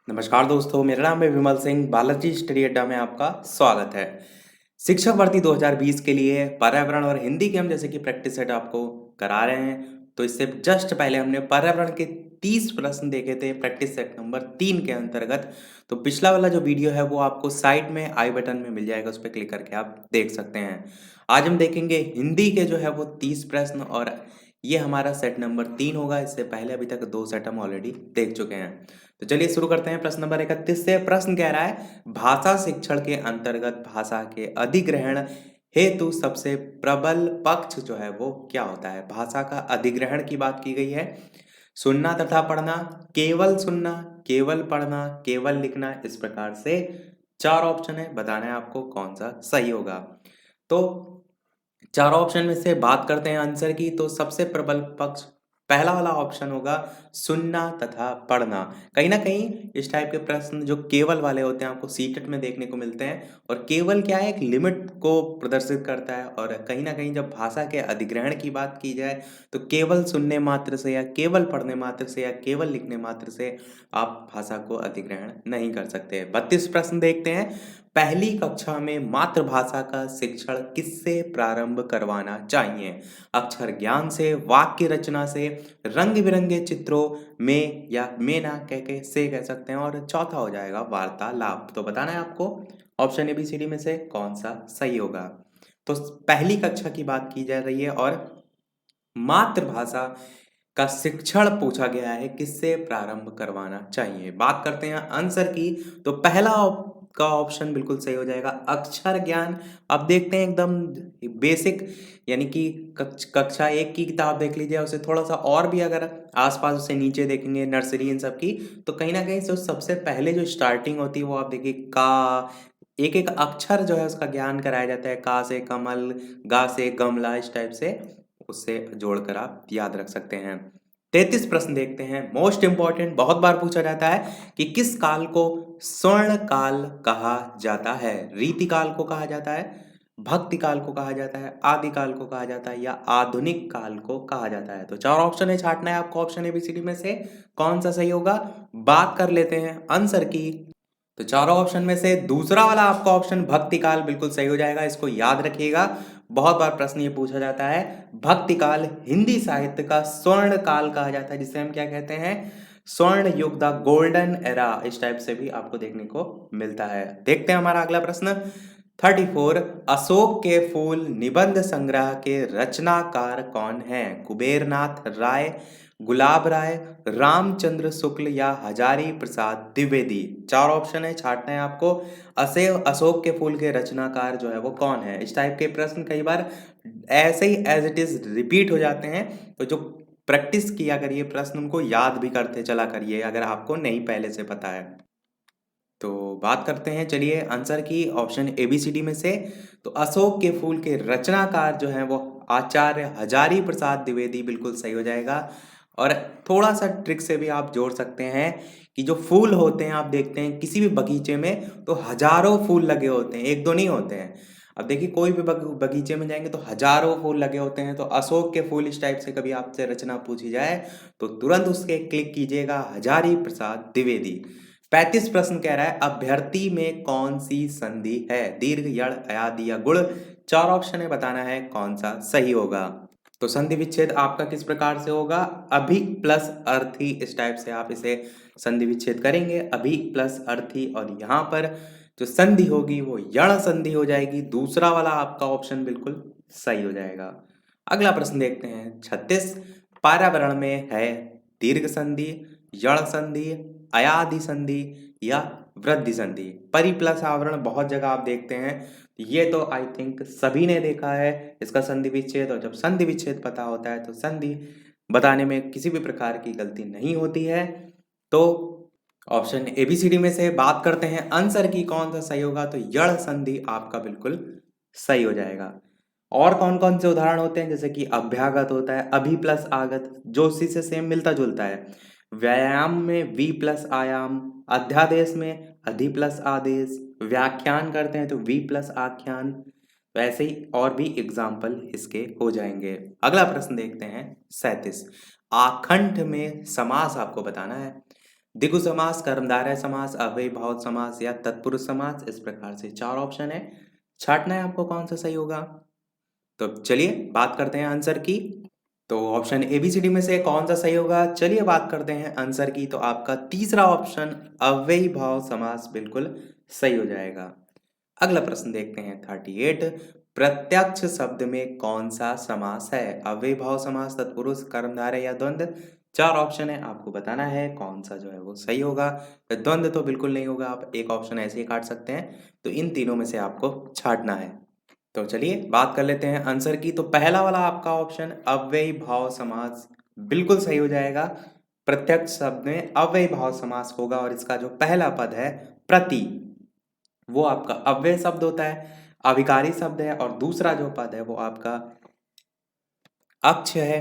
नमस्कार दोस्तों, मेरा नाम है विमल सिंह। बालाजी स्टडी अड्डा में आपका स्वागत है। शिक्षक भर्ती 2020 के लिए पर्यावरण और हिंदी के हम जैसे कि प्रैक्टिस सेट आपको करा रहे हैं। तो इससे जस्ट पहले हमने पर्यावरण के 30 प्रश्न देखे थे प्रैक्टिस सेट नंबर 3 के अंतर्गत। तो पिछला वाला जो वीडियो है वो आपको साइड में आई बटन में मिल जाएगा, उस पर क्लिक करके आप देख सकते हैं। आज हम देखेंगे हिंदी के जो है वो 30 प्रश्न, और ये हमारा सेट नंबर 3 होगा। इससे पहले अभी तक 2 सेट हम ऑलरेडी देख चुके हैं। तो चलिए शुरू करते हैं प्रश्न नंबर 31 से। प्रश्न कह रहा है, भाषा शिक्षण के अंतर्गत भाषा के अधिग्रहण हेतु सबसे प्रबल पक्ष जो है वो क्या होता है। भाषा का अधिग्रहण की बात की गई है। सुनना तथा पढ़ना, केवल सुनना, केवल पढ़ना, केवल लिखना, इस प्रकार से 4 ऑप्शन है। बताना है आपको कौन सा सही होगा। तो चारों ऑप्शन में से बात करते हैं आंसर की, तो सबसे प्रबल पक्ष पहला वाला ऑप्शन होगा, सुनना तथा पढ़ना। कहीं ना कहीं इस टाइप के प्रश्न जो केवल वाले होते हैं आपको सीटेट में देखने को मिलते हैं। और केवल क्या है, एक लिमिट को प्रदर्शित करता है। और कहीं ना कहीं जब भाषा के अधिग्रहण की बात की जाए तो केवल सुनने मात्र से या केवल पढ़ने मात्र से या केवल लिखने मात्र से आप भाषा को अधिग्रहण नहीं कर सकते। 32 प्रश्न देखते हैं। पहली कक्षा में मातृभाषा का शिक्षण किससे प्रारंभ करवाना चाहिए। अक्षर ज्ञान से, वाक्य रचना से, रंग बिरंगे चित्रों में, या में ना कह सकते हैं। और चौथा हो जाएगा वार्तालाप। तो बताना है आपको ऑप्शन ABCD में से कौन सा सही होगा। तो पहली कक्षा की बात की जा रही है और मातृभाषा का शिक्षण पूछा गया है, किससे प्रारंभ करवाना चाहिए। बात करते हैं आंसर की, तो पहला का ऑप्शन बिल्कुल सही हो जाएगा, अक्षर ज्ञान। अब देखते हैं एकदम बेसिक, यानी कि कक्षा 1 की किताब देख लीजिए, उसे थोड़ा सा और भी अगर आसपास उसे नीचे देखेंगे, नर्सरी इन सब की, तो कहीं ना कहीं सबसे पहले जो स्टार्टिंग होती है वो आप देखिए का, एक एक अक्षर जो है उसका ज्ञान कराया जाता है। का से कमल, गा से गमला, इस टाइप से उससे जोड़कर आप याद रख सकते हैं। 33 प्रश्न देखते हैं, मोस्ट इंपॉर्टेंट, बहुत बार पूछा जाता है कि किस काल को स्वर्ण काल कहा जाता है। रीति काल को कहा जाता है, भक्ति काल को कहा जाता है, आदि काल को कहा जाता है, या आधुनिक काल को कहा जाता है। तो 4 ऑप्शन है, छांटना है आपको ऑप्शन ABCD में से कौन सा सही होगा। बात कर लेते हैं आंसर की, तो चारों ऑप्शन में से दूसरा वाला आपका ऑप्शन भक्ति काल बिल्कुल सही हो जाएगा। इसको याद रखिएगा, बहुत बार प्रश्न ये पूछा जाता है। भक्ति काल हिंदी साहित्य का स्वर्ण काल कहा जाता है, जिसे हम क्या कहते हैं, स्वर्ण युग, द गोल्डन एरा, इस टाइप से भी आपको देखने को मिलता है। देखते हैं हमारा अगला प्रश्न 34, अशोक के फूल निबंध संग्रह के रचनाकार कौन है। कुबेरनाथ राय, गुलाब राय, रामचंद्र शुक्ल, या हजारी प्रसाद द्विवेदी। 4 ऑप्शन है, छांटना है आपको। अशोक के फूल के रचनाकार जो है वो कौन है। इस टाइप के प्रश्न कई बार ऐसे ही एज इट इज रिपीट हो जाते हैं। तो जो प्रैक्टिस किया करिए प्रश्न, उनको याद भी करते चला करिए अगर आपको नहीं पहले से पता है। तो बात करते हैं चलिए आंसर की ऑप्शन ABCD में से। तो अशोक के फूल के रचनाकार जो है वो आचार्य हजारी प्रसाद द्विवेदी बिल्कुल सही हो जाएगा। और थोड़ा सा ट्रिक से भी आप जोड़ सकते हैं कि जो फूल होते हैं आप देखते हैं किसी भी बगीचे में तो हजारों फूल लगे होते हैं, एक दो नहीं होते हैं। अब देखिए कोई भी बगीचे में जाएंगे तो हजारों फूल लगे होते हैं। तो अशोक के फूल इस टाइप से कभी आपसे रचना पूछी जाए तो तुरंत उसके क्लिक कीजिएगा, हजारी प्रसाद द्विवेदी। 35 प्रश्न कह रहा है, अभ्यर्थी में कौन सी संधि है। दीर्घ, यड़, अयादि, या गुण। 4 ऑप्शन है, बताना है कौन सा सही होगा। तो संधि विच्छेद आपका किस प्रकार से होगा, अभी प्लस अर्थी, इस टाइप से आप इसे संधि विच्छेद करेंगे, अभी प्लस अर्थी। और यहाँ पर जो संधि होगी वो यण संधि हो जाएगी। दूसरा वाला आपका ऑप्शन बिल्कुल सही हो जाएगा। अगला प्रश्न देखते हैं 36, पर्यावरण में है दीर्घ संधि, यण संधि, अयादि संधि, या वृद्धि संधि। परि प्लस आवरण बहुत जगह आप देखते हैं, ये तो आई थिंक सभी ने देखा है इसका संधि विच्छेद। और जब संधि विच्छेद पता होता है तो संधि बताने में किसी भी प्रकार की गलती नहीं होती है। तो ऑप्शन ABCD में से बात करते हैं आंसर की कौन सा सही होगा, तो यण संधि आपका बिल्कुल सही हो जाएगा। और कौन कौन से उदाहरण होते हैं, जैसे कि अभ्यागत होता है, अभि प्लस आगत, जो उसी से सेम मिलता जुलता है। व्यायाम में वी प्लस आयाम, अध्यादेश में अधि प्लस आदेश, व्याख्यान करते हैं तो वी प्लस आख्यान। वैसे ही और भी एग्जाम्पल इसके हो जाएंगे। अगला प्रश्न देखते हैं 37, आखंड में समास आपको बताना है। द्विगु समास, कर्मधारय समास, अव्ययीभाव समास या तत्पुरुष समास, इस प्रकार से 4 ऑप्शन है। छाँटना है आपको कौन सा सही होगा। तो चलिए बात करते हैं आंसर की। तो ऑप्शन एबीसीडी में से कौन सा सही होगा, चलिए बात करते हैं आंसर की। तो आपका तीसरा ऑप्शन अव्ययी भाव समास बिल्कुल सही हो जाएगा। अगला प्रश्न देखते हैं 38। प्रत्यक्ष शब्द में कौन सा समास है, अव्ययी भाव समास, तत्पुरुष, कर्मधारय या द्वंद्व। 4 ऑप्शन है, आपको बताना है कौन सा जो है वो सही होगा। द्वंद्व तो बिल्कुल नहीं होगा, आप एक ऑप्शन ऐसे ही काट सकते हैं। तो इन तीनों में से आपको छांटना है। तो चलिए बात कर लेते हैं आंसर की। तो पहला वाला आपका ऑप्शन अव्ययी भाव समास बिल्कुल सही हो जाएगा। प्रत्यक्ष शब्द में अव्ययी भाव समास होगा और इसका जो पहला पद है प्रति, वो आपका अव्यय शब्द होता है, अभिकारी शब्द है, और दूसरा जो पद है वो आपका अक्ष है,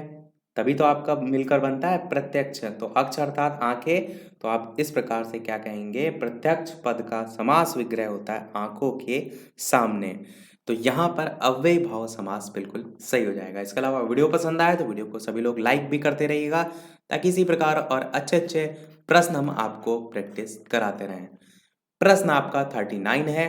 तभी तो आपका मिलकर बनता है प्रत्यक्ष। तो अक्ष अर्थात आंखें, तो आप इस प्रकार से क्या कहेंगे, प्रत्यक्ष पद का समास विग्रह होता है आंखों के सामने। तो यहाँ पर अव्ययी भाव समास बिल्कुल सही हो जाएगा। इसके अलावा वीडियो पसंद आए तो वीडियो को सभी लोग लाइक भी करते रहिएगा, ताकि इसी प्रकार और अच्छे अच्छे प्रश्न हम आपको प्रैक्टिस कराते रहें। प्रश्न आपका 39 है।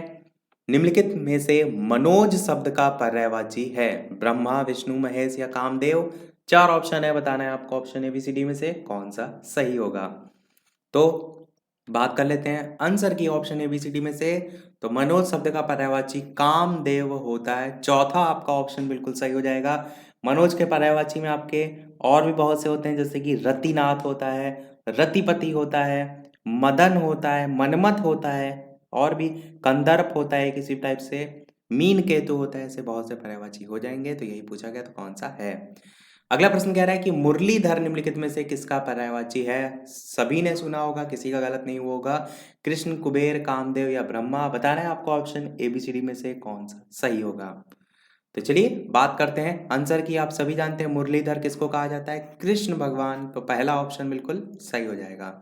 निम्नलिखित में से मनोज शब्द का पर्यायवाची है, ब्रह्मा, विष्णु, महेश या कामदेव। 4 ऑप्शन है, बताना है आपको ऑप्शन एबीसीडी में से कौन सा सही होगा। तो बात कर लेते हैं आंसर की ऑप्शन एबीसीडी में से। तो मनोज शब्द का पर्यायवाची कामदेव होता है। चौथा आपका ऑप्शन बिल्कुल सही हो जाएगा। मनोज के पर्यायवाची में आपके और भी बहुत से होते हैं, जैसे कि रतिनाथ होता है, रतिपति होता है, मदन होता है, मनमथ होता है, और भी कंदर्प होता है किसी टाइप से, मीन केतु होता है। ऐसे बहुत से पर्यायवाची हो जाएंगे। तो यही पूछा गया, तो कौन सा है। अगला प्रश्न कह रहा है कि मुरलीधर निम्नलिखित में से किसका पर्यायवाची है। सभी ने सुना होगा, किसी का गलत नहीं होगा। कृष्ण, कुबेर, कामदेव या ब्रह्मा। बताना है आपको ऑप्शन एबीसीडी में से कौन सा सही होगा। तो चलिए बात करते हैं आंसर की। आप सभी जानते हैं मुरलीधर किसको कहा जाता है, कृष्ण भगवान। तो पहला ऑप्शन बिल्कुल सही हो जाएगा।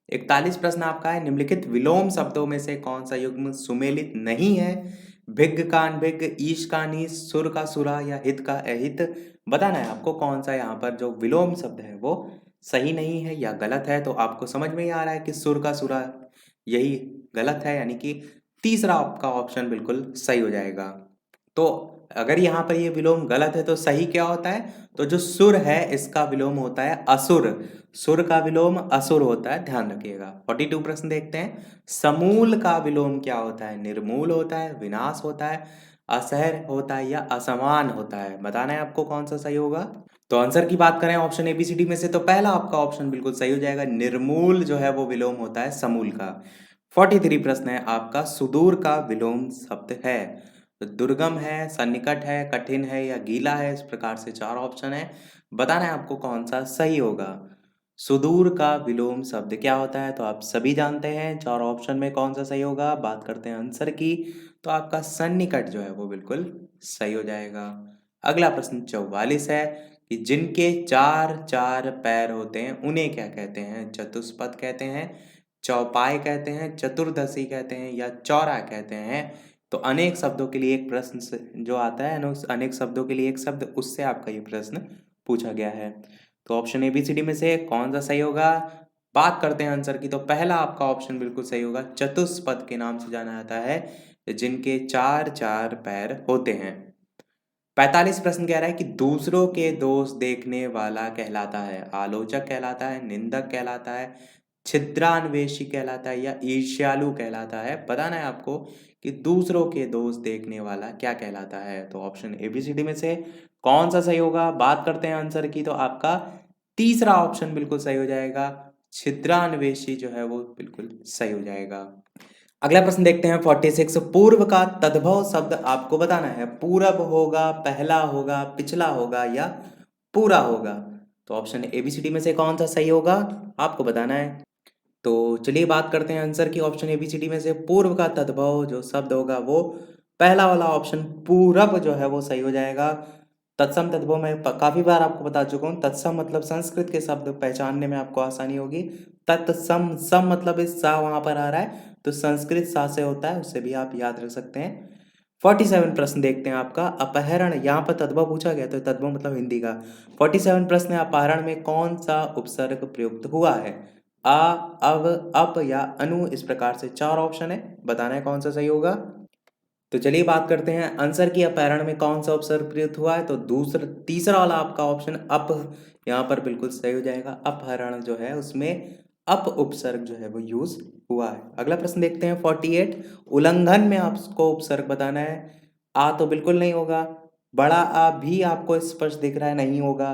41 प्रश्न आपका है। निम्नलिखित विलोम शब्दों में से कौन सा युग्म सुमेलित नहीं है। भिग्ग का अनभिग्ग, ईश का नीश, सुर का सुरा या हित का अहित। बताना है आपको कौन सा यहाँ पर जो विलोम शब्द है वो सही नहीं है या गलत है। तो आपको समझ में ही आ रहा है कि सुर का सुरा यही गलत है, यानी कि तीसरा आपका ऑप्शन बिल्कुल सही हो जाएगा। तो अगर यहाँ पर ये विलोम गलत है तो सही क्या होता है, तो जो सुर है इसका विलोम होता है असुर। सुर का विलोम असुर होता है, ध्यान रखिएगा। 42 प्रश्न देखते हैं। समूल का विलोम क्या होता है, निर्मूल होता है, विनाश होता है, असहर होता है या असमान होता है। बताना है आपको कौन सा सही होगा। तो आंसर की बात करें ऑप्शन एबीसीडी में से, तो पहला आपका ऑप्शन बिल्कुल सही हो जाएगा। निर्मूल जो है वो विलोम होता है समूल का। 43 प्रश्न है आपका, सुदूर का विलोम शब्द है। तो दुर्गम है, सन्निकट है, कठिन है या गीला है। इस प्रकार से 4 ऑप्शन है, बताना है आपको कौन सा सही होगा। सुदूर का विलोम शब्द क्या होता है, तो आप सभी जानते हैं। 4 ऑप्शन में कौन सा सही होगा। बात करते हैं आंसर की। तो आपका सन्निकट जो है वो बिल्कुल सही हो जाएगा। अगला प्रश्न 44 है कि जिनके चार चार पैर होते हैं उन्हें क्या कहते हैं। चतुष्पद कहते हैं, चौपाई कहते हैं, चतुर्दशी कहते हैं या चौरा कहते हैं। तो अनेक शब्दों के लिए एक प्रश्न जो आता है, अनेक शब्दों के लिए एक शब्द, उससे आपका ये प्रश्न पूछा गया है। तो ऑप्शन एबीसीडी में से कौन सा सही होगा। बात करते हैं आंसर की। तो पहला आपका ऑप्शन बिल्कुल सही होगा। चतुष्पद के नाम से जाना जाता है जिनके चार चार पैर होते हैं। 45 प्रश्न कह रहा है कि दूसरों के दोष देखने वाला कहलाता है, आलोचक कहलाता है, निंदक कहलाता है, छिद्रान्वेषी कहलाता है या ईर्ष्यालु कहलाता है। बताना है आपको कि दूसरों के दोष देखने वाला क्या कहलाता है। तो ऑप्शन एबीसीडी में से कौन सा सही होगा। बात करते हैं आंसर की। तो आपका तीसरा ऑप्शन बिल्कुल सही हो जाएगा। छिद्रान्वेषी जो है वो बिल्कुल सही हो जाएगा। अगला प्रश्न देखते हैं 46। पूर्व का तद्भव शब्द आपको बताना है। पूरब होगा, पहला होगा, पिछला होगा या पूरा होगा। तो ऑप्शन एबीसीडी में से कौन सा सही होगा, आपको बताना है। तो चलिए बात करते हैं आंसर की। ऑप्शन एबीसीडी में से पूर्व का तद्भव जो शब्द होगा वो पहला वाला ऑप्शन पूरब जो है वो सही हो जाएगा। तत्सम तद्भव मैं काफी बार आपको बता चुका हूँ। तत्सम मतलब संस्कृत के शब्द पहचानने में आपको आसानी होगी। तत्सम, सम मतलब इस सा वहां पर आ रहा है, तो संस्कृत सा से होता है, उससे भी आप याद रख सकते हैं। 47 प्रश्न देखते हैं आपका। अपहरण, यहाँ पर तद्भव पूछा गया तो तद्भव मतलब हिंदी का। 47 प्रश्न है, अपहरण में कौन सा उपसर्ग प्रयुक्त हुआ है। आ, अव, अप या अनु, इस प्रकार से 4 ऑप्शन है, बताना है कौन सा सही होगा। तो चलिए बात करते हैं आंसर की, अपहरण में कौन सा उपसर्ग प्रयुक्त हुआ है, तो दूसरा तीसरा वाला आपका ऑप्शन अप यहाँ पर बिल्कुल सही हो जाएगा। अपहरण जो है उसमें अप उपसर्ग जो है वो यूज हुआ है। अगला प्रश्न देखते हैं 48। उल्लंघन में आपको उपसर्ग बताना है। आ तो बिल्कुल नहीं होगा, बड़ा आ भी आपको स्पष्ट दिख रहा है, नहीं होगा।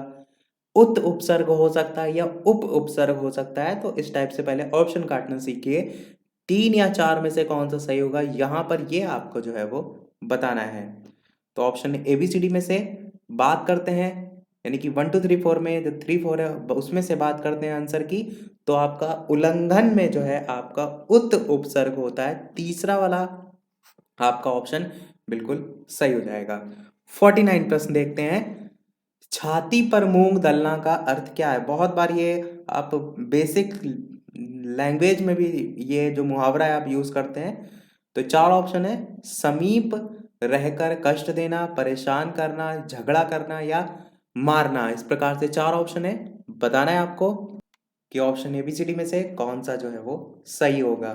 उत उपसर्ग हो सकता है या उप उपसर्ग हो सकता है, तो इस टाइप से पहले ऑप्शन काटना सीखिए। 3 या 4 में से कौन सा सही होगा, यहाँ पर ये आपको जो है वो बताना है। तो ऑप्शन ABCD में से बात करते हैं, यानी कि 1 2 3 4 में जो 3 4 है उसमें से बात करते हैं आंसर की, तो आपका उल्लंघन में जो है आपका उत उपसर्ग होता है। तीसरा वाला आपका ऑप्शन बिल्कुल सही हो जाएगा। 49 प्रश्न देखते हैं। छाती पर मूंग दलना का अर्थ क्या है। बहुत बार ये आप बेसिक लैंग्वेज में भी ये जो मुहावरा है आप यूज करते हैं। तो 4 ऑप्शन है, समीप रहकर कष्ट देना, परेशान करना, झगड़ा करना या मारना, इस प्रकार से 4 ऑप्शन है, बताना है आपको कि ऑप्शन ABCD में से कौन सा जो है वो सही होगा।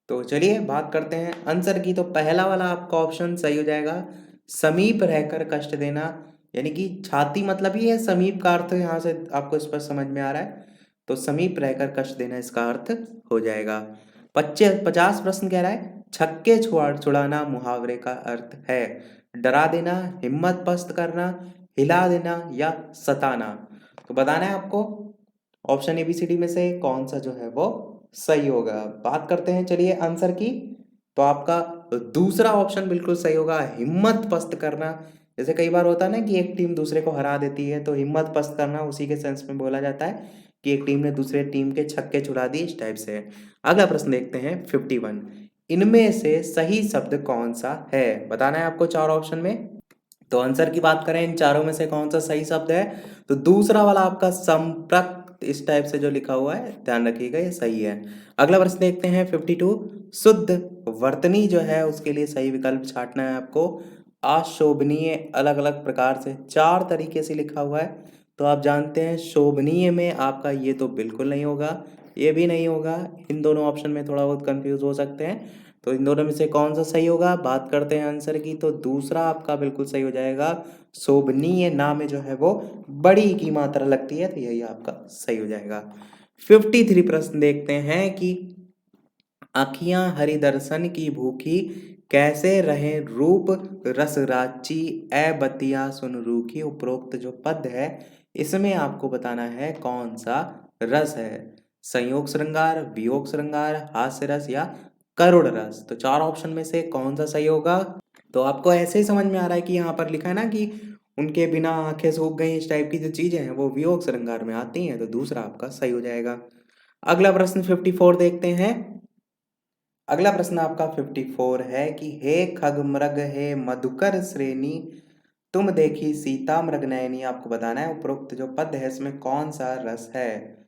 तो चलिए बात करते हैं आंसर की। तो पहला वाला आपका ऑप्शन सही हो जाएगा, समीप रहकर कष्ट देना, यानी कि छाती मतलब ही है, समीप का अर्थ यहाँ से आपको स्पष्ट समझ में आ रहा है, तो समीप रहकर कष्ट देना इसका अर्थ हो जाएगा। 50 प्रश्न कह रहा है, छक्के छुड़ाना मुहावरे का अर्थ है। डरा देना, हिम्मत पस्त करना, हिला देना या सताना, तो बताना है आपको ऑप्शन ABCD में से कौन सा जो है वो सही होगा। बात करते हैं चलिए आंसर की। तो आपका दूसरा ऑप्शन बिल्कुल सही होगा, हिम्मत पस्त करना। जैसे कई बार होता है ना कि एक टीम दूसरे को हरा देती है, तो हिम्मत पस्त करना उसी के सेंस में बोला जाता है कि एक टीम ने दूसरे टीम के छक्के छुड़ा दिए, इस टाइप से। अगला प्रश्न देखते हैं 51। इनमें से सही शब्द कौन सा है, बताना है आपको 4 ऑप्शन में। तो आंसर की बात करें इन चारों में से कौन सा सही शब्द है, तो दूसरा वाला आपका संप्रक्त, इस टाइप से जो लिखा हुआ है ध्यान रखिएगा, ये सही है। अगला प्रश्न देखते हैं 52। शुद्ध वर्तनी जो है उसके लिए सही विकल्प छांटना है आपको। अशोभनीय अलग अलग प्रकार से 4 तरीके से लिखा हुआ है, तो आप जानते हैं शोभनीय में आपका ये तो बिल्कुल नहीं होगा, ये भी नहीं होगा। इन दोनों ऑप्शन में थोड़ा बहुत कंफ्यूज हो सकते हैं, तो इन दोनों में से कौन सा सही होगा। बात करते हैं आंसर की, तो दूसरा आपका बिल्कुल सही हो जाएगा। शोभनीय ना में जो है वो बड़ी की मात्रा लगती है, तो यही आपका सही हो जाएगा। 53 प्रश्न देखते हैं कि आँखियाँ हरिदर्शन की भूखी, कैसे रहे रूप रस राची, ए बतिया सुन रूखी, उपरोक्त जो पद है इसमें आपको बताना है कौन सा रस है। संयोग श्रृंगार, वियोग श्रृंगार, हास्य रस या करुण रस, तो 4 ऑप्शन में से कौन सा सही होगा। तो आपको ऐसे ही समझ में आ रहा है कि यहाँ पर लिखा है ना कि उनके बिना आंखें सूख गई, इस टाइप की जो चीजें हैं वो वियोग श्रृंगार में आती हैं, तो दूसरा आपका सही हो जाएगा। अगला प्रश्न 54 देखते हैं। अगला प्रश्न आपका 54 है कि हे खगमृग हे मधुकर श्रेणी, तुम देखी सीता मृग नयनी, आपको बताना है उपरोक्त जो पद है इसमें कौन सा रस है।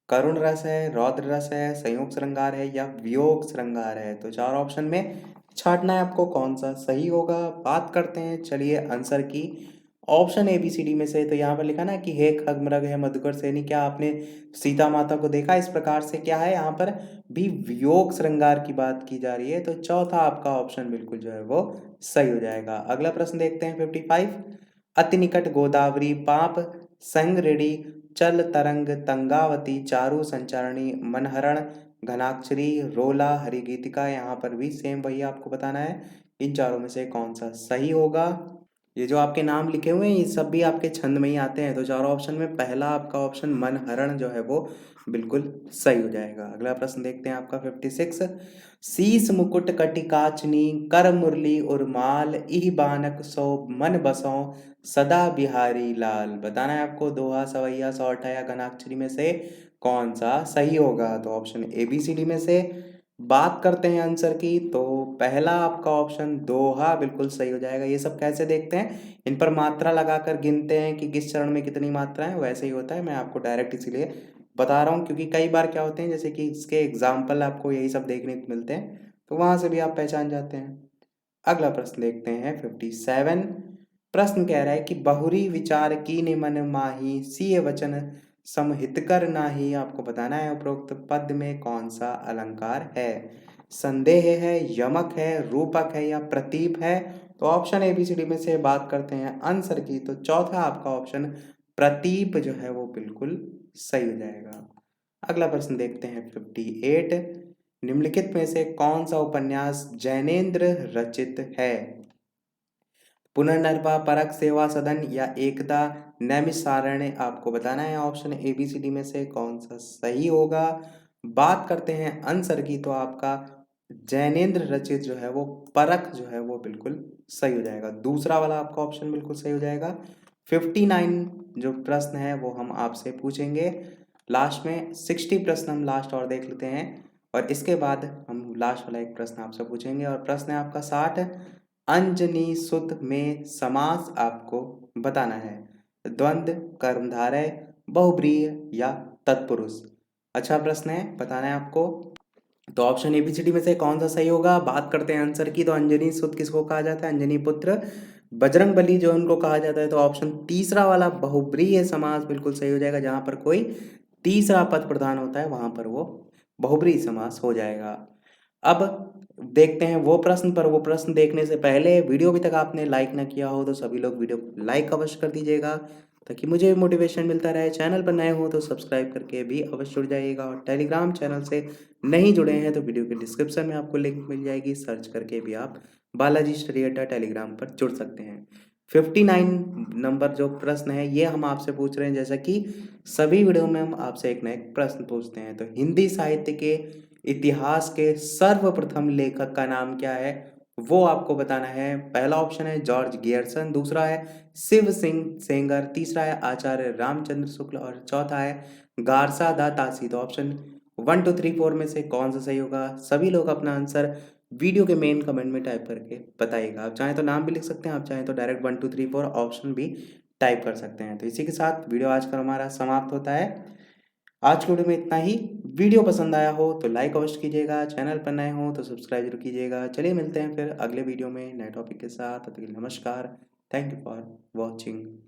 करुण रस है, रौद्र रस है, संयोग श्रृंगार है या वियोग श्रृंगार है, तो 4 ऑप्शन में छांटना है आपको कौन सा सही होगा। बात करते हैं चलिए आंसर की, ऑप्शन ABCD में से। तो यहाँ पर लिखा ना कि हे खगमृग है मधुकर सेनी, क्या आपने सीता माता को देखा, इस प्रकार से क्या है यहाँ पर भी वियोग श्रृंगार की बात की जा रही है, तो चौथा आपका ऑप्शन बिल्कुल जो है वो सही हो जाएगा। अगला प्रश्न देखते हैं 55। अति निकट गोदावरी, पाप संगृणी, चल तरंग तंगावती, चारु संचारणी, मनहरण, घनाक्षरी, रोला, हरिगीतिका, यहाँ पर भी सेम वही आपको बताना है इन चारों में से कौन सा सही होगा। ये जो आपके नाम लिखे हुए हैं ये सब भी आपके छंद में ही आते हैं, तो चारों ऑप्शन में पहला आपका ऑप्शन मनहरण जो है वो बिल्कुल सही हो जाएगा। अगला प्रश्न देखते हैं आपका 56। शीस मुकुट कटिकाचनी, कर मुरली उर्माल, इह बानक सो मन बसों, सदा बिहारी लाल, बताना है आपको दोहा सवैया सौठा या घनाक्षरी में से कौन सा सही होगा। तो ऑप्शन ABCD में से बात करते हैं आंसर की, तो पहला आपका ऑप्शन दोहा बिल्कुल सही हो जाएगा। ये सब कैसे देखते हैं, इन पर मात्रा लगाकर गिनते हैं कि किस चरण में कितनी मात्रा है, वैसे ही होता है। मैं आपको डायरेक्ट इसीलिए बता रहा हूँ क्योंकि कई बार क्या होते हैं जैसे कि इसके एग्जाम्पल आपको यही सब देखने को मिलते हैं, तो वहां से भी आप पहचान जाते हैं। अगला प्रश्न देखते हैं 57। प्रश्न कह रहा है कि बहुरी विचार कीन मन माही, सिय वचन समहितकर नाही आपको बताना है उपरोक्त पद में कौन सा अलंकार है। संदेह है, यमक है, रूपक है या प्रतीप है। तो ऑप्शन ABCD में से बात करते हैं आंसर की, तो चौथा आपका ऑप्शन प्रतीप जो है वो बिल्कुल सही हो जाएगा। अगला प्रश्न देखते हैं 58। निम्नलिखित में से कौन सा उपन्यास जैनेन्द्र रचित है। पुनर्नर्पा, परख, सेवा सदन या एकता नैमिषारण्य आपको बताना है ऑप्शन ABCD में से कौन सा सही होगा। बात करते हैं आंसर की, तो आपका जैनेन्द्र रचित जो है वो परख जो है वो बिल्कुल सही हो जाएगा। दूसरा वाला आपका ऑप्शन बिल्कुल सही हो जाएगा। 59 जो प्रश्न है वो हम आपसे पूछेंगे लास्ट में। 60 प्रश्न हम लास्ट और देख लेते हैं और इसके बाद हम लास्ट वाला एक प्रश्न आपसे पूछेंगे और प्रश्न है आपका 60। अंजनी सुत में समास आपको बताना है। द्वंद्व, कर्मधारय, बहुब्रीहि या तत्पुरुष। अच्छा प्रश्न है, बताना है आपको। तो ऑप्शन ABCD में से कौन सा सही होगा। बात करते हैं आंसर की, तो अंजनी सुत किसको कहा जाता है। अंजनी पुत्र बजरंगबली जो उनको कहा जाता है। तो ऑप्शन तीसरा वाला बहुब्रीहि समास बिल्कुल सही हो जाएगा। जहां पर कोई तीसरा पद प्रधान होता है वहां पर वो बहुब्रीहि समास हो जाएगा। अब देखते हैं वो प्रश्न, पर वो प्रश्न देखने से पहले वीडियो अभी तक आपने लाइक ना किया हो तो सभी लोग वीडियो को लाइक अवश्य कर दीजिएगा ताकि मुझे भी मोटिवेशन मिलता रहे। चैनल पर नए हो तो सब्सक्राइब करके भी अवश्य जुड़ जाइएगा और टेलीग्राम चैनल से नहीं जुड़े हैं तो वीडियो के डिस्क्रिप्शन में आपको लिंक मिल जाएगी, सर्च करके भी आप बालाजी स्टडी अड्डा टेलीग्राम पर जुड़ सकते हैं। 59 नंबर जो प्रश्न है ये हम आपसे पूछ रहे हैं, जैसा कि सभी वीडियो में हम आपसे एक ना एक प्रश्न पूछते हैं। तो हिंदी साहित्य के इतिहास के सर्वप्रथम लेखक का नाम क्या है वो आपको बताना है। पहला ऑप्शन है जॉर्ज गियर्सन, दूसरा है शिव सिंह सेंगर, तीसरा है आचार्य रामचंद्र शुक्ल और चौथा है गारसा दा तासी। तो ऑप्शन 1 2 3 4 में से कौन सा सही होगा। सभी लोग अपना आंसर वीडियो के मेन कमेंट में टाइप करके बताइएगा। आप चाहें तो नाम भी लिख सकते हैं, आप चाहें तो डायरेक्ट 1 2 3 4 ऑप्शन भी टाइप कर सकते हैं। तो इसी के साथ वीडियो आज का हमारा समाप्त होता है। आज के वीडियो में इतना ही। वीडियो पसंद आया हो तो लाइक अवश्य कीजिएगा, चैनल पर नए हो तो सब्सक्राइब जरूर कीजिएगा। चलिए मिलते हैं फिर अगले वीडियो में नए टॉपिक के साथ। तब तक के लिए नमस्कार। Thank you for watching.